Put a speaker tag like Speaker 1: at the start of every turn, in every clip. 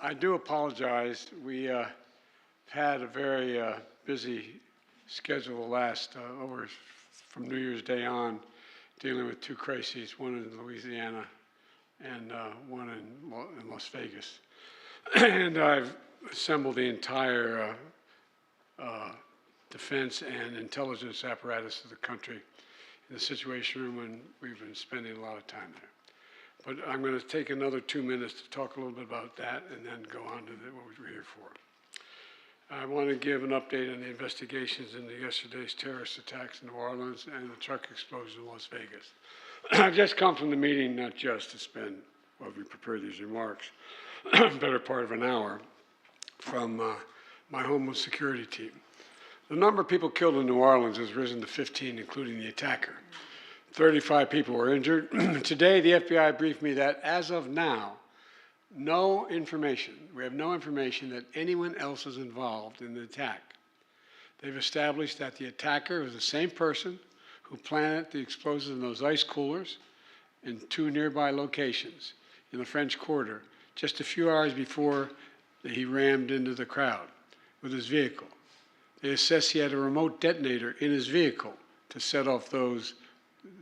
Speaker 1: I do apologize. We had a very busy schedule the last over from New Year's Day on, dealing with two crises, one in Louisiana and one in Las Vegas. And I've assembled the entire defense and intelligence apparatus of the country in the Situation Room, and we've been spending a lot of time there. But I'm going to take another 2 minutes to talk a little bit about that and then go on to what we're here for. I want to give an update on the investigations into yesterday's terrorist attacks in New Orleans and the truck explosion in Las Vegas. I've just come from the meeting, not just to spend, while we prepare these remarks, better part of an hour from my Homeland Security team. The number of people killed in New Orleans has risen to 15, including the attacker. 35 people were injured. Today, the FBI briefed me that as of now, we have no information that anyone else is involved in the attack. They've established that the attacker was the same person who planted the explosives in those ice coolers in two nearby locations in the French Quarter just a few hours before he rammed into the crowd with his vehicle. They assessed he had a remote detonator in his vehicle to set off those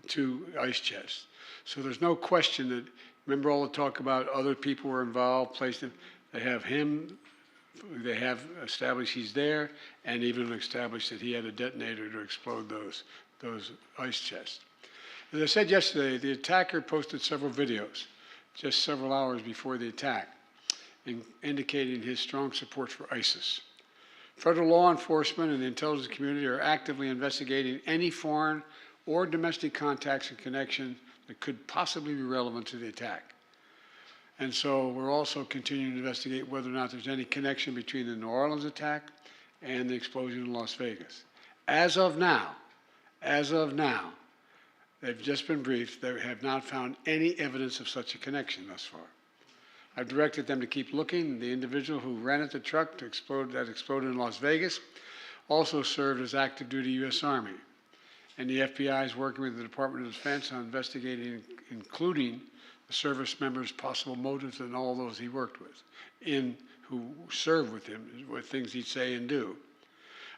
Speaker 1: two ice chests. So there's no question that, remember all the talk about other people were involved, placed in, they have him, they have established he's there, and even established that he had a detonator to explode those ice chests. As I said yesterday, the attacker posted several videos just several hours before the attack, indicating his strong support for ISIS. Federal law enforcement and the intelligence community are actively investigating any foreign or domestic contacts and connection that could possibly be relevant to the attack. And so we're also continuing to investigate whether or not there's any connection between the New Orleans attack and the explosion in Las Vegas. As of now, they've just been briefed. They have not found any evidence of such a connection thus far. I've directed them to keep looking. The individual who rented the truck that exploded in Las Vegas also served as active duty U.S. Army. And the FBI is working with the Department of Defense on investigating, including the service members' possible motives and all those he worked with, who served with him, what things he'd say and do.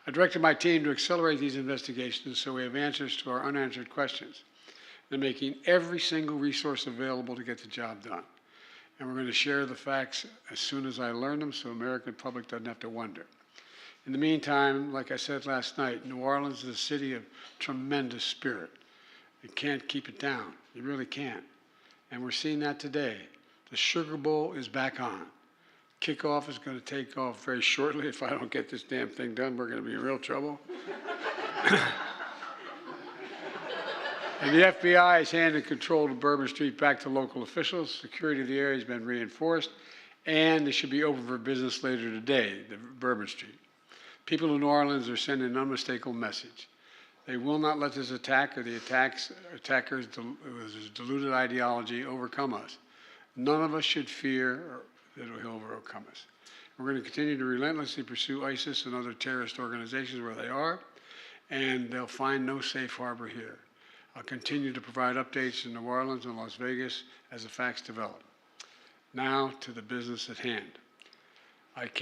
Speaker 1: I directed my team to accelerate these investigations so we have answers to our unanswered questions. They're making every single resource available to get the job done. And we're going to share the facts as soon as I learn them so the American public doesn't have to wonder. In the meantime, like I said last night, New Orleans is a city of tremendous spirit. You can't keep it down. You really can't. And we're seeing that today. The Sugar Bowl is back on. Kickoff is going to take off very shortly. If I don't get this damn thing done, we're going to be in real trouble. And the FBI has handed control of Bourbon Street back to local officials. Security of the area has been reinforced, and they should be open for business later today, the Bourbon Street. People in New Orleans are sending an unmistakable message. They will not let this attack or the attackers' deluded ideology overcome us. None of us should fear that he'll overcome us. We're going to continue to relentlessly pursue ISIS and other terrorist organizations where they are, and they'll find no safe harbor here. I'll continue to provide updates in New Orleans and Las Vegas as the facts develop. Now to the business at hand. I